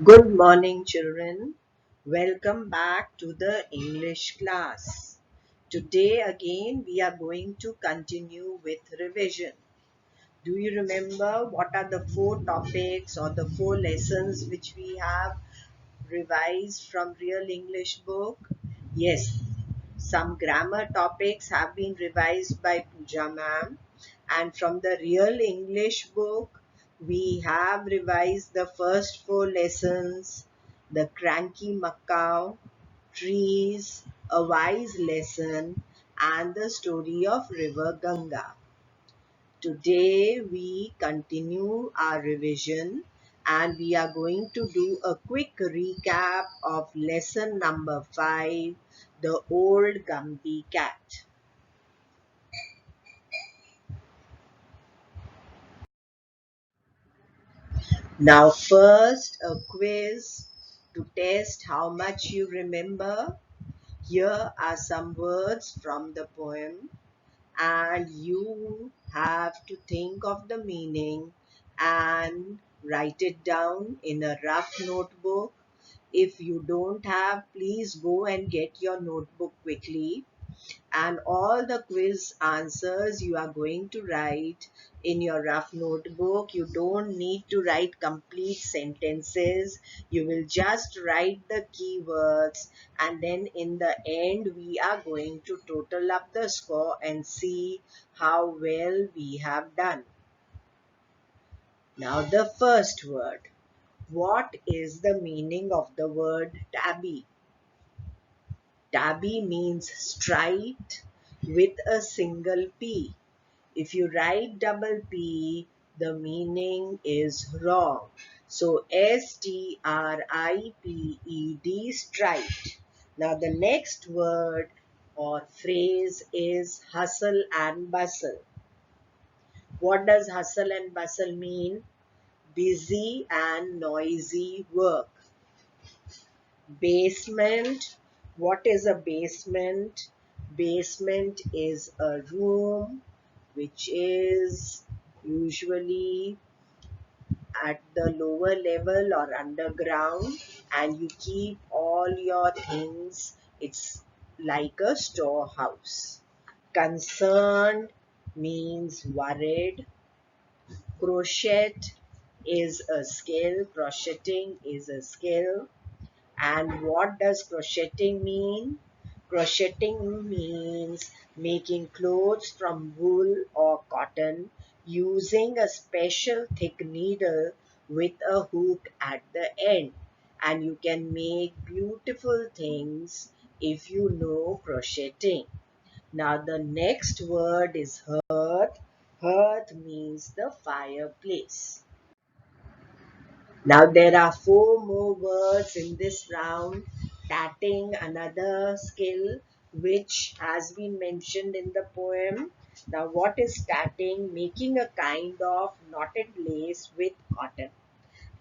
Good morning, children. Welcome back to the English class. Today, again, we are going to continue with revision. Do you remember what are the four topics or the four lessons which we have revised from Real English book? Yes, some grammar topics have been revised by Pooja ma'am, and from the Real English book we have revised the first four lessons: the cranky macaw, trees, a wise lesson, and the story of river Ganga. Today we continue our revision and we are going to do a quick recap of lesson number 5, the old Gumbie cat. Now first a quiz to test how much you remember. Here are some words from the poem and you have to think of the meaning and write it down in a rough notebook. If you don't have, please go and get your notebook quickly, and all the quiz answers you are going to write in your rough notebook. You don't need to write complete sentences. You will just write the keywords, and then in the end we are going to total up the score and see how well we have done. Now the first word. What is the meaning of the word tabby? Tabby means striped with a single P. If you write double P, the meaning is wrong. So striped, striped. Now the next word or phrase is hustle and bustle. What does hustle and bustle mean? Busy and noisy work. Basement. What is a basement? Basement is a room which is usually at the lower level or underground, and you keep all your things. It's like a storehouse. Concerned means worried. Crochet is a skill. Crocheting is a skill. And what does crocheting mean? Crocheting means making clothes from wool or cotton using a special thick needle with a hook at the end. And you can make beautiful things if you know crocheting. Now the next word is hearth. Hearth means the fireplace. Now there are four more words in this round. Tatting, another skill which has been mentioned in the poem. Now what is tatting? Making a kind of knotted lace with cotton.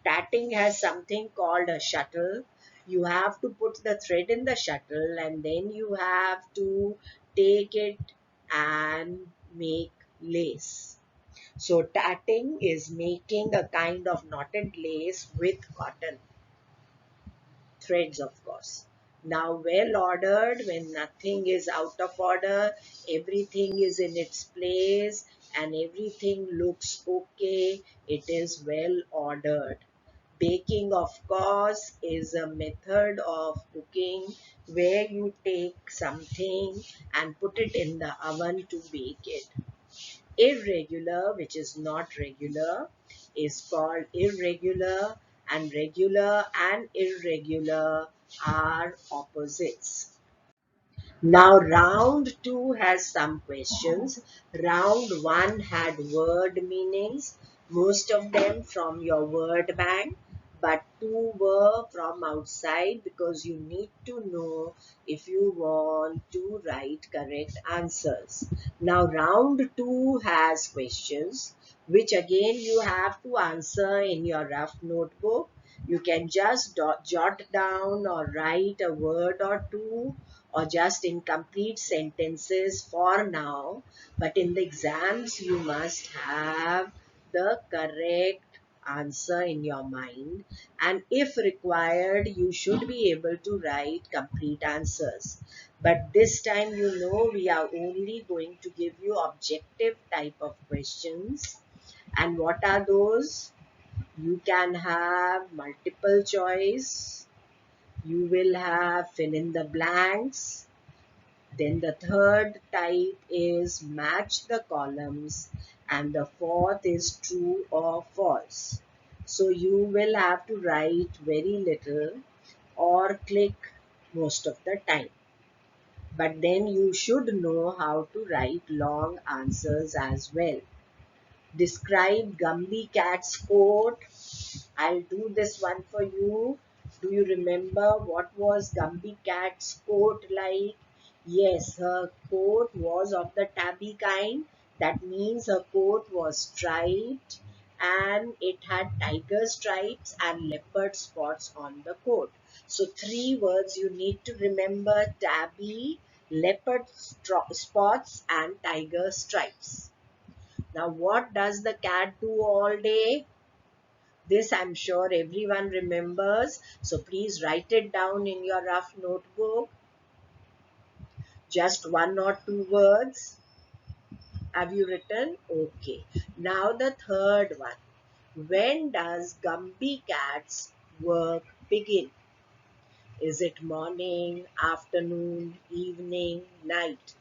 Tatting has something called a shuttle. You have to put the thread in the shuttle and then you have to take it and make lace. So tatting is making a kind of knotted lace with cotton threads, of course. Now well ordered, when nothing is out of order, everything is in its place and everything looks okay, it is well ordered. Baking, of course, is a method of cooking where you take something and put it in the oven to bake it. Irregular, which is not regular, is called irregular, and regular and irregular are opposites. Now round 2 has some questions. Round 1 had word meanings, most of them from your word bank, but 2 were from outside because you need to know if you want to write correct answers. Now round 2 has questions which again you have to answer in your rough notebook. You can just jot down or write a word or two or just incomplete sentences for now, but in the exams you must have the correct answer in your mind, and if required you should be able to write complete answers. But this time, we are only going to give you objective type of questions. And what are those? You can have multiple choice, you will have fill in the blanks. Then the third type is match the columns, and the fourth is true or false. So you will have to write very little or click most of the time. But then you should know how to write long answers as well. Describe Gumby cat's coat. I'll do this one for you. Do you remember what was Gumbie cat's coat like? Yes, her coat was of the tabby kind. That means her coat was striped and it had tiger stripes and leopard spots on the coat. So three words you need to remember: tabby, leopard spots and tiger stripes. Now what does the cat do all day? This I'm sure everyone remembers. So please write it down in your rough notebook. Just one or two words. Have you written? Okay. Now the third one. When does Gumby cat's work begin? Is it morning, afternoon, evening, night?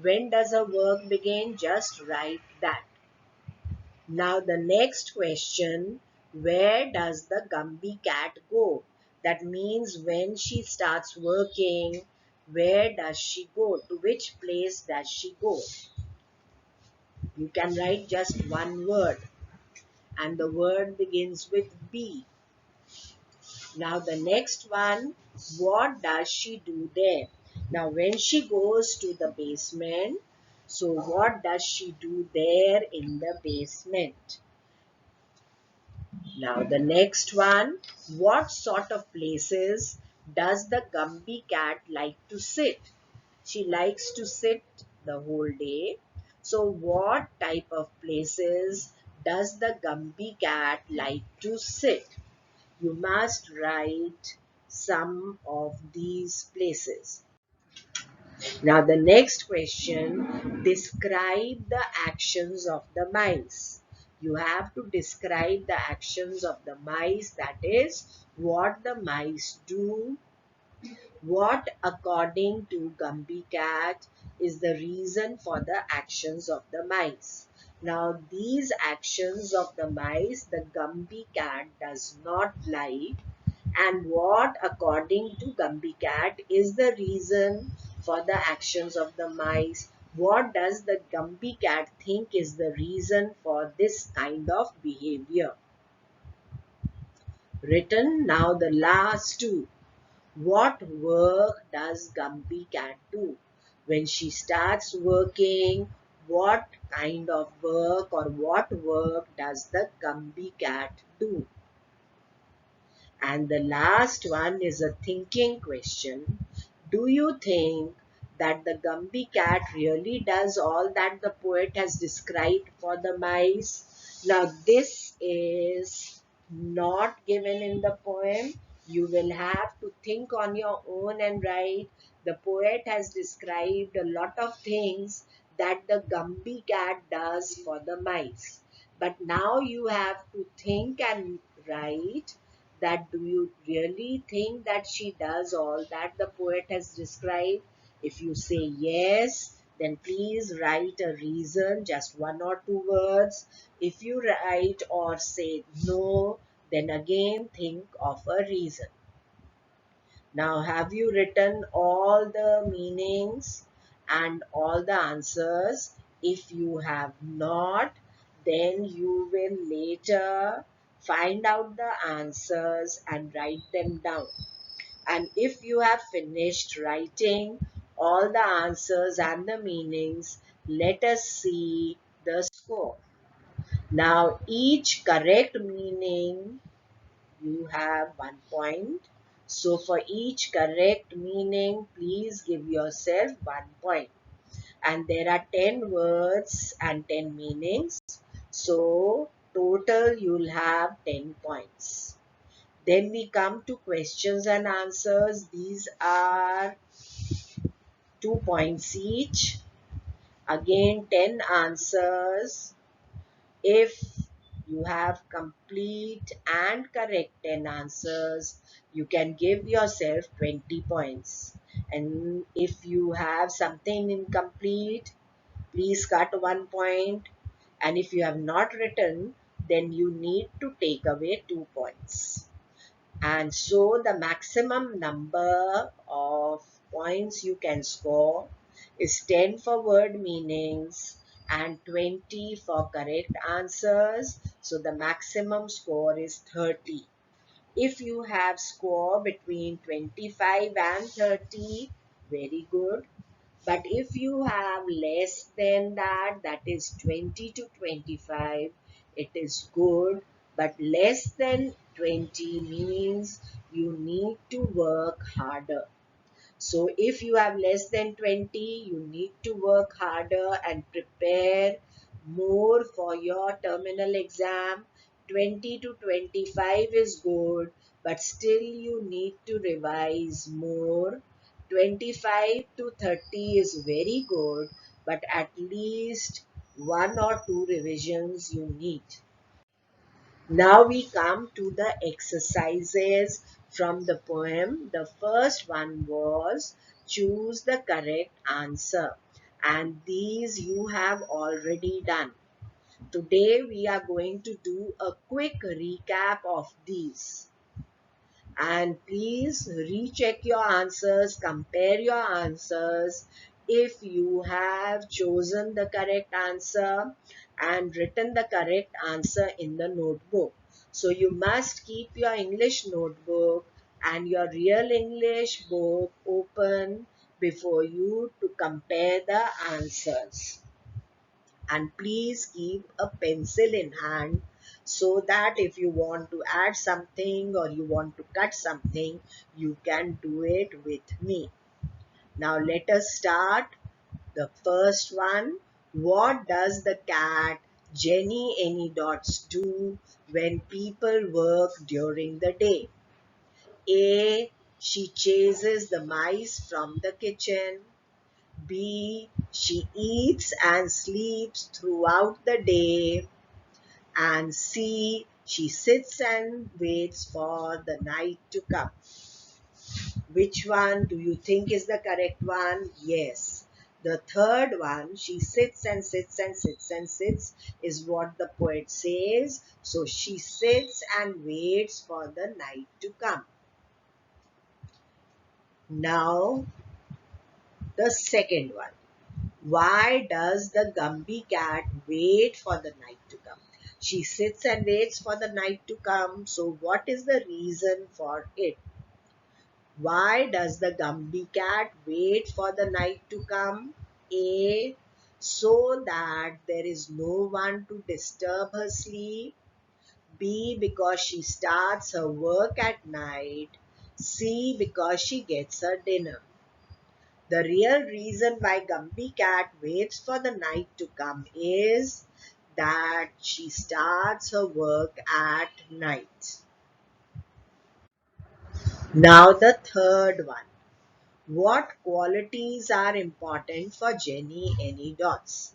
When does her work begin? Just write that. Now the next question, where does the Gumby cat go? That means when she starts working, where does she go? To which place does she go? You can write just one word and the word begins with B. Now the next one, what does she do there? Now when she goes to the basement, so what does she do there in the basement? Now the next one, what sort of places does the Gumby cat like to sit? She likes to sit the whole day. So what type of places does the Gumby cat like to sit? You must write some of these places. Now the next question, describe the actions of the mice. You have to describe the actions of the mice, that is, what the mice do, what according to Gumby cat is the reason for the actions of the mice. Now these actions of the mice the Gumby cat does not like, and what according to Gumby cat is the reason for the actions of the mice. What does the Gumby cat think is the reason for this kind of behavior? Written. Now the last two. What work does Gumby cat do? When she starts working, what kind of work or what work does the Gumby cat do? And the last one is a thinking question. Do you think that the Gumby cat really does all that the poet has described for the mice? Now, this is not given in the poem. You will have to think on your own and write. The poet has described a lot of things that the Gumby cat does for the mice. But now you have to think and write that do you really think that she does all that the poet has described? If you say yes, then please write a reason, just one or two words. If you write or say no, then again think of a reason. Now, have you written all the meanings and all the answers? If you have not, then you will later find out the answers and write them down. And if you have finished writing all the answers and the meanings, let us see the score. Now, each correct meaning you have 1 point. So for each correct meaning, please give yourself 1 point. And there are 10 words and 10 meanings. So total you'll have 10 points. Then we come to questions and answers. These are 2 points each. Again, 10 answers. If you have complete and correct 10 answers, you can give yourself 20 points. And if you have something incomplete, please cut 1 point. And if you have not written, then you need to take away 2 points. And so the maximum number of points you can score is 10 for word meanings and 20 for correct answers. So the maximum score is 30. If you have score between 25 and 30, very good. But if you have less than that, that is 20 to 25, it is good. But less than 20 means you need to work harder. So if you have less than 20, you need to work harder and prepare more for your terminal exam. 20 to 25 is good, but still you need to revise more. 25 to 30 is very good, but at least 1 or 2 revisions you need. Now we come to the exercises from the poem. The first one was choose the correct answer, and these you have already done. Today we are going to do a quick recap of these. And please recheck your answers, compare your answers. If you have chosen the correct answer and written the correct answer in the notebook. So you must keep your English notebook and your real English book open before you to compare the answers. And please keep a pencil in hand so that if you want to add something or you want to cut something, you can do it with me. Now let us start. The first one. What does the cat Jenny Any Dots do when people work during the day? A. She chases the mice from the kitchen. B. She eats and sleeps throughout the day. And C. She sits and waits for the night to come. Which one do you think is the correct one? Yes. The third one, she sits and sits and sits and sits, is what the poet says. So she sits and waits for the night to come. Now, the second one. Why does the Gumbie cat wait for the night to come? She sits and waits for the night to come. So what is the reason for it? Why does the Gumbie cat wait for the night to come? A. So that there is no one to disturb her sleep. B. Because she starts her work at night. C. Because she gets her dinner. The real reason why Gumbie cat waits for the night to come is that she starts her work at night. Now the third one. What qualities are important for Jenny Any Dots?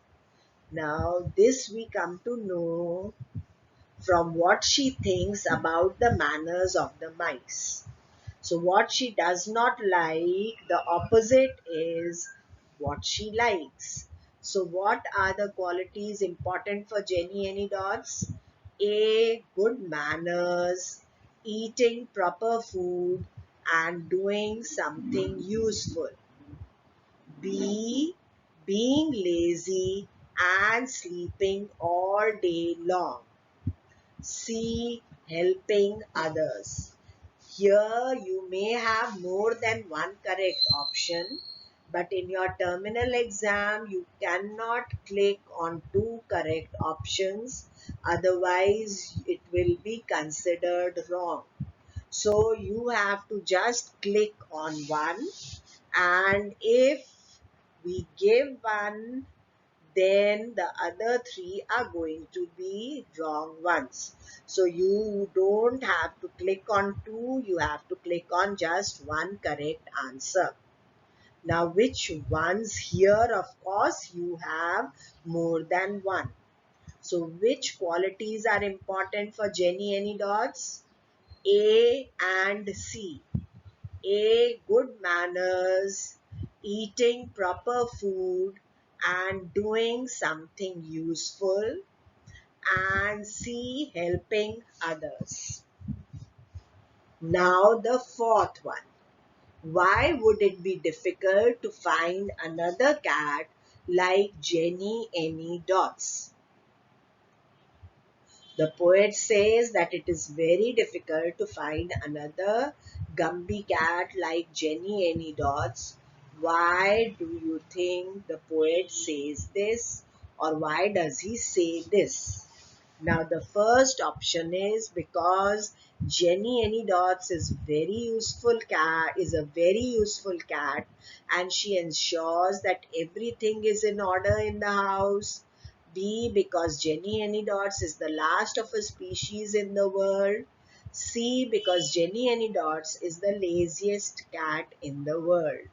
Now this we come to know from what she thinks about the manners of the mice. So what she does not like, the opposite is what she likes. So what are the qualities important for Jenny Any Dots? A. Good manners, eating proper food and doing something useful. B. Being lazy and sleeping all day long. C. Helping others. Here you may have more than one correct option, but in your terminal exam you cannot click on 2 correct options, otherwise it will be considered wrong. So you have to just click on one, and if we give one then the other three are going to be wrong ones. So you don't have to click on two, you have to click on just one correct answer. Now, which ones here? Of course, you have more than one. So, which qualities are important for Jenny Any Dots? A and C. A, good manners, eating proper food, and doing something useful. And C, helping others. Now, the fourth one. Why would it be difficult to find another cat like Jenny Any Dots? The poet says that it is very difficult to find another Gumbie cat like Jenny Any Dots. Why do you think the poet says this, or why does he say this? Now the first option is because Jenny Any Dots is a very useful cat, and she ensures that everything is in order in the house. B, because Jenny Any Dots is the last of a species in the world. C, because Jenny Any Dots is the laziest cat in the world.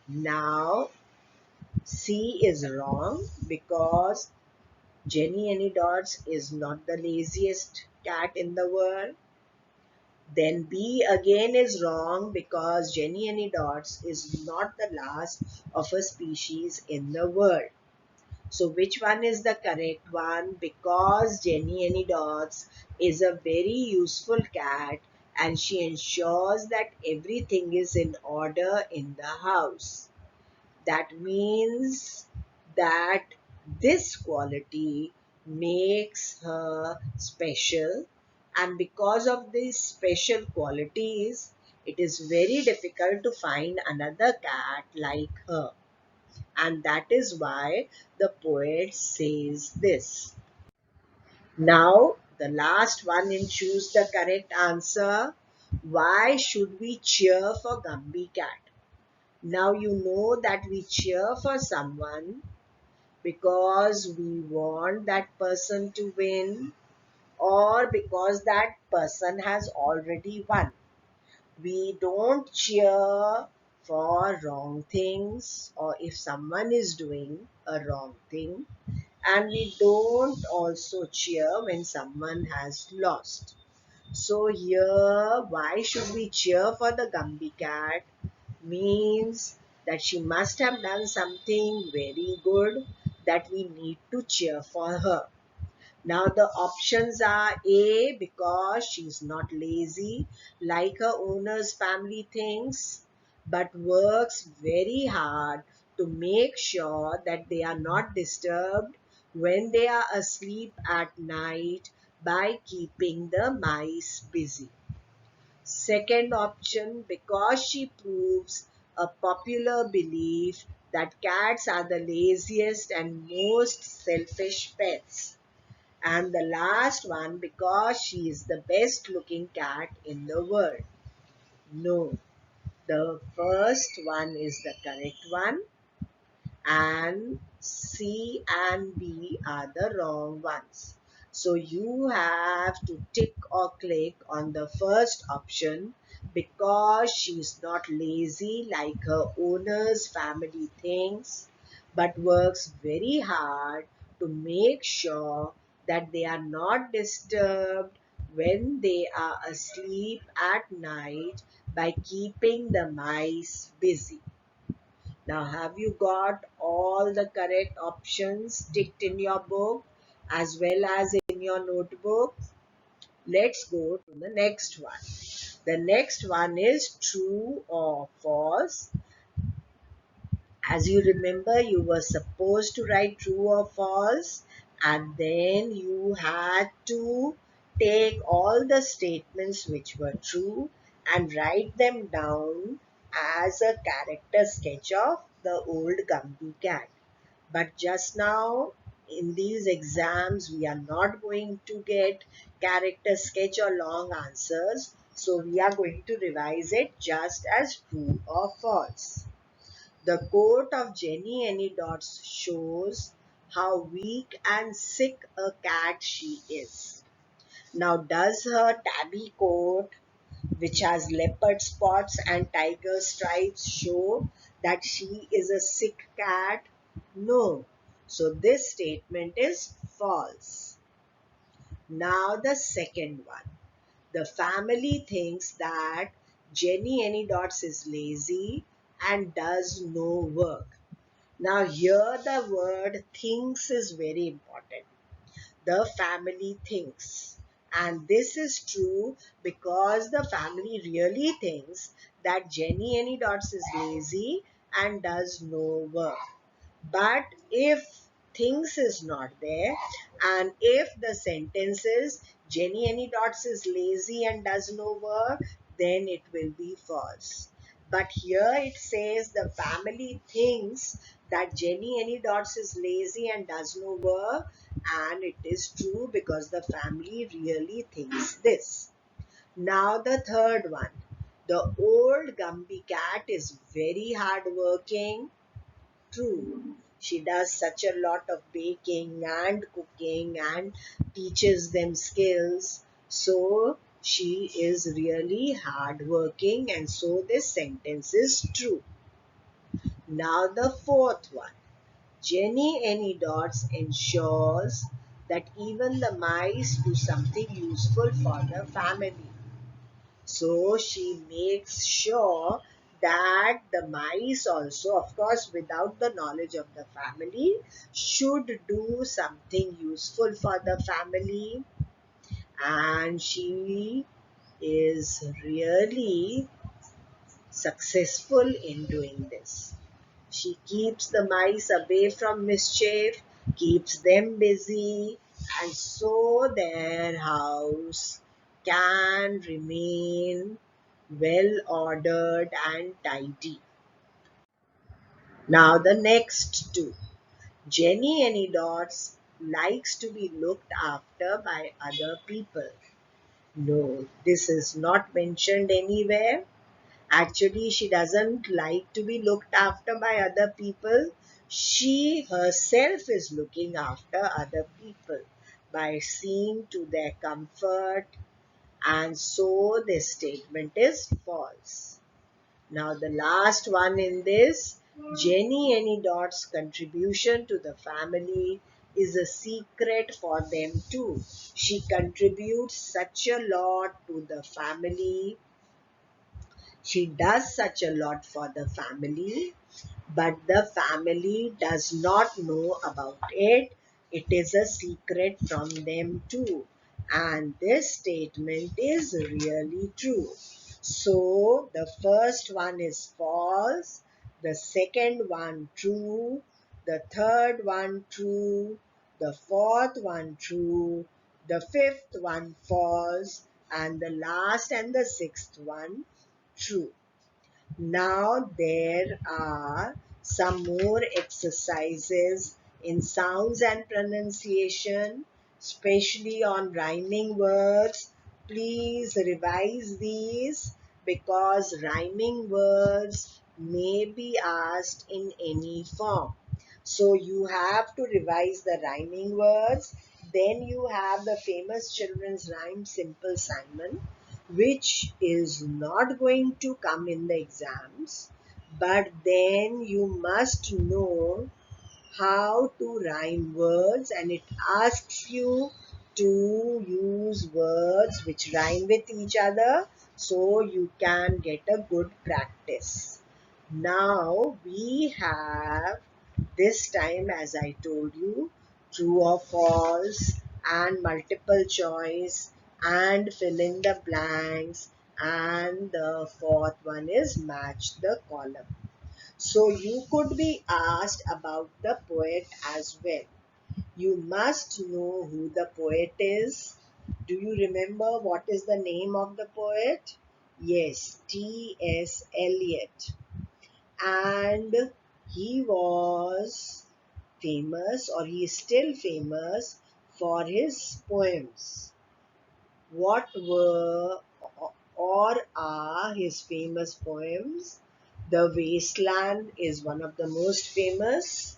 Now C is wrong because Jenny Any Dots is not the laziest cat in the world. Then B again is wrong because Jenny Any Dots is not the last of a species in the world. So which one is the correct one? Because Jenny Any Dots is a very useful cat and she ensures that everything is in order in the house. That means that this quality makes her special, and because of these special qualities, it is very difficult to find another cat like her. And that is why the poet says this. Now, the last one in choose the correct answer. Why should we cheer for Gumby Cat? Now you know that we cheer for someone because we want that person to win or because that person has already won. We don't cheer for wrong things or if someone is doing a wrong thing, and we don't also cheer when someone has lost. So here, why should we cheer for the Gumby cat? Means that she must have done something very good that we need to cheer for her. Now the options are A, because she's not lazy like her owner's family thinks, but works very hard to make sure that they are not disturbed when they are asleep at night by keeping the mice busy. Second option, because she proves a popular belief that cats are the laziest and most selfish pets. And the last one, because she is the best looking cat in the world. No, the first one is the correct one, and C and B are the wrong ones. So you have to tick or click on the first option because she's not lazy like her owner's family thinks, but works very hard to make sure that they are not disturbed when they are asleep at night by keeping the mice busy. Now, have you got all the correct options ticked in your book as well as in your notebook? Let's go to the next one. The next one is true or false. As you remember, you were supposed to write true or false, and then you had to take all the statements which were true and write them down as a character sketch of the old Gumby cat. But just now in these exams, we are not going to get character sketch or long answers. So we are going to revise it just as true or false. The quote of Jenny Any Dots shows how weak and sick a cat she is. Now, does her tabby coat, which has leopard spots and tiger stripes, show that she is a sick cat? No. So, this statement is false. Now, the second one. The family thinks that Jenny Any Dots is lazy and does no work. Now, here the word thinks is very important. The family thinks. And this is true because the family really thinks that Jenny Any Dots is lazy and does no work. But if things is not there, and if the sentence is Jenny Any Dots is lazy and does no work, then it will be false. But here it says the family thinks that Jenny Any Dots is lazy and does no work, and it is true because the family really thinks this. Now the third one. The old Gumbie cat is very hardworking. True. She does such a lot of baking and cooking and teaches them skills. So she is really hardworking, and so this sentence is true. Now the fourth one. Jenny Any Dots ensures that even the mice do something useful for the family. So she makes sure that the mice also, of course, without the knowledge of the family, should do something useful for the family. And she is really successful in doing this. She keeps the mice away from mischief, keeps them busy, and so their house can remain well ordered and tidy. Now, the next two. Jenny Any Dots likes to be looked after by other people. No, this is not mentioned anywhere. Actually, she doesn't like to be looked after by other people. She herself is looking after other people by seeing to their comfort, and so this statement is false. Now, the last one in this, Jenny Any Dot's contribution to the family is a secret for them too. She contributes such a lot to the family. She does such a lot for the family, but the family does not know about it. It is a secret from them too. And this statement is really true. So the first one is false, the second one true, the third one true, the fourth one true, the fifth one false, and the last and the sixth one true. Now there are some more exercises in sounds and pronunciation, especially on rhyming words. Please revise these because rhyming words may be asked in any form. So you have to revise the rhyming words. Then you have the famous children's rhyme Simple Simon, which is not going to come in the exams, but then you must know how to rhyme words, and it asks you to use words which rhyme with each other so you can get a good practice. Now we have this time, as I told you, true or false and multiple choice and fill in the blanks, and the fourth one is match the column. So you could be asked about the poet as well. You must know who the poet is. Do you remember what is the name of the poet? Yes, T.S. Eliot. And he was famous, or he is still famous, for his poems. What were or are his famous poems? The Wasteland is one of the most famous.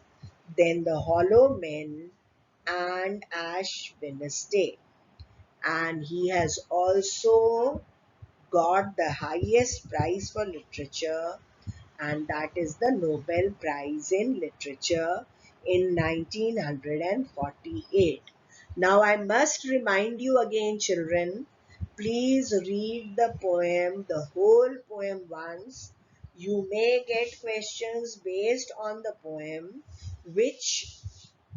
Then The Hollow Men and Ash Wednesday. And he has also got the highest prize for literature, and that is the Nobel Prize in Literature in 1948. Now, I must remind you again, children, please read the poem, the whole poem once. You may get questions based on the poem, which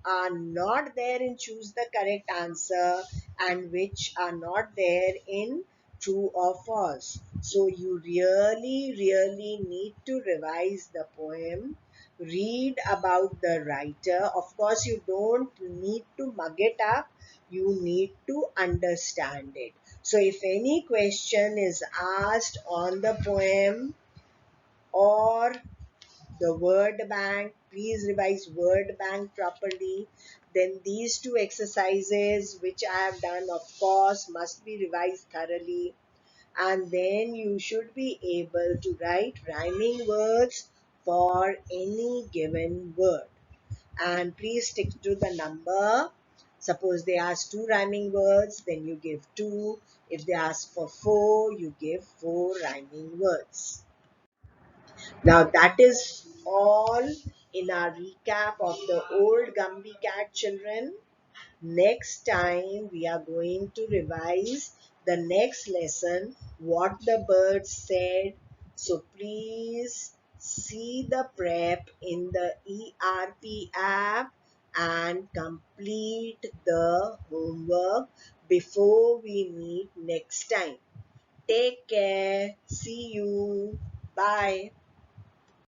are not there in choose the correct answer and which are not there in true or false. So you really need to revise the poem, read about the writer. Of course, you don't need to mug it up, you need to understand it. So if any question is asked on the poem or the word bank, please revise word bank properly. Then these two exercises which I have done, of course, must be revised thoroughly, and then you should be able to write rhyming words for any given word. And please stick to the number. Suppose they ask two rhyming words, then you give two. If they ask for four, you give four rhyming words. Now that is all in our recap of the old Gumby cat, children. Next time we are going to revise the next lesson, what the birds said. So please see the prep in the ERP app and complete the homework before we meet next time. Take care. See you. Bye.